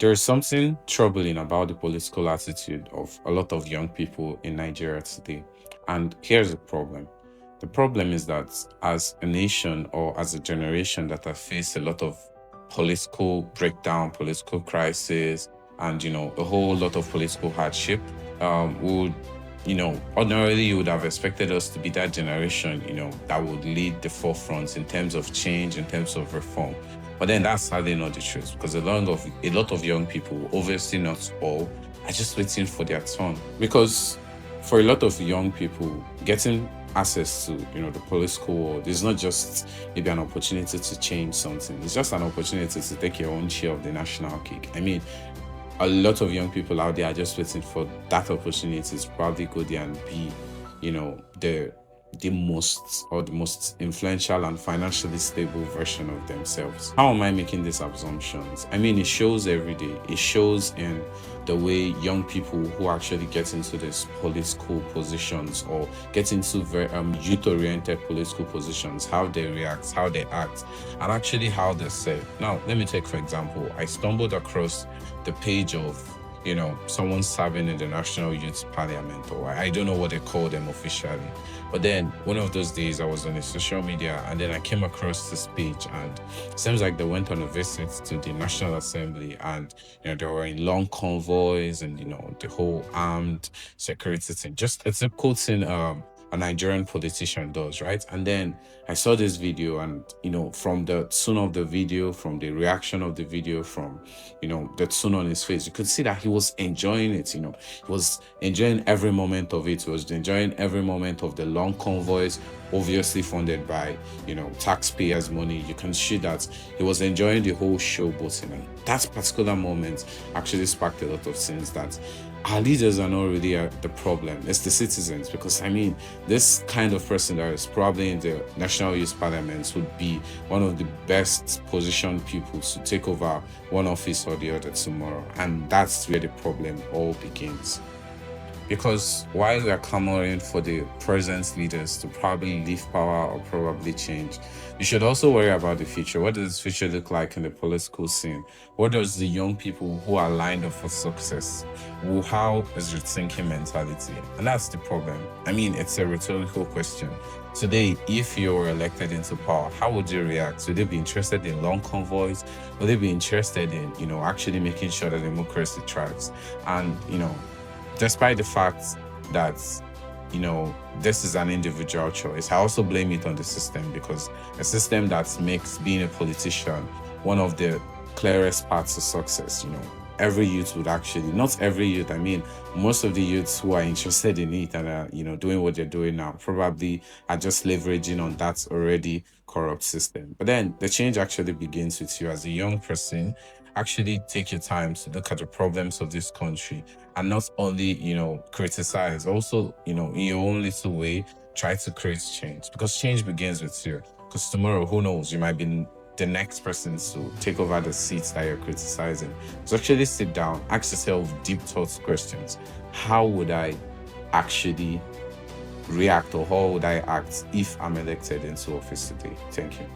There is something troubling about the political attitude of a lot of young people in Nigeria today. And here's the problem. The problem is that as a nation or as a generation that have faced a lot of political breakdown, political crisis, and a whole lot of political hardship, we would, ordinarily you would have expected us to be that generation, that would lead the forefront in terms of change, in terms of reform. But then that's sadly not the truth, because a lot of young people, obviously not all, are just waiting for their turn. Because for a lot of young people, getting access to the political world is not just maybe an opportunity to change something. It's just an opportunity to take your own share of the national cake. I mean, a lot of young people out there are just waiting for that opportunity to probably go there and be, the most influential and financially stable version of themselves. How am I making these assumptions? I mean, it shows every day. It shows in the way young people who actually get into these political positions or get into very youth-oriented political positions, how they react, how they act, and actually how they say. Now, let me take, for example, I stumbled across the page of someone serving in the National Youth Parliament, or I don't know what they call them officially. But then one of those days I was on the social media and then I came across this page, and it seems like they went on a visit to the National Assembly, and they were in long convoys and the whole armed security thing. Just it's a cool thing a Nigerian politician does, right? And then I saw this video, and from the tone of the video, from the reaction of the video, from the tone on his face, you could see that he was enjoying it. He was enjoying every moment of it. He was enjoying every moment of the long convoys, obviously funded by taxpayers' money. You can see that he was enjoying the whole show. But that particular moment actually sparked a lot of things that our leaders are not really the problem. It's the citizens. Because I mean, this kind of person that is probably in the National Youth Parliament would be one of the best positioned people to take over one office or the other tomorrow. And that's where the problem all begins. Because while we are clamoring for the present leaders to probably leave power or probably change, you should also worry about the future. What does the future look like in the political scene? What does the young people who are lined up for success? How is your thinking mentality? And that's the problem. I mean, it's a rhetorical question. Today, if you're elected into power, how would you react? Would they be interested in long convoys? Would they be interested in, actually making sure that democracy thrives? And, despite the fact that this is an individual choice, I also blame it on the system, because a system that makes being a politician one of the clearest paths to success. Every youth would actually, not every youth, I mean most of the youths who are interested in it and are doing what they're doing now probably are just leveraging on that already corrupt system. But then the change actually begins with you as a young person. Actually take your time to look at the problems of this country, and not only criticize, also in your own little way try to create change, because change begins with you. Because tomorrow, who knows, you might be the next person to take over the seats that you're criticizing. So actually sit down, ask yourself deep thoughts questions. How would I actually react, or how would I act if I'm elected into office today? Thank you.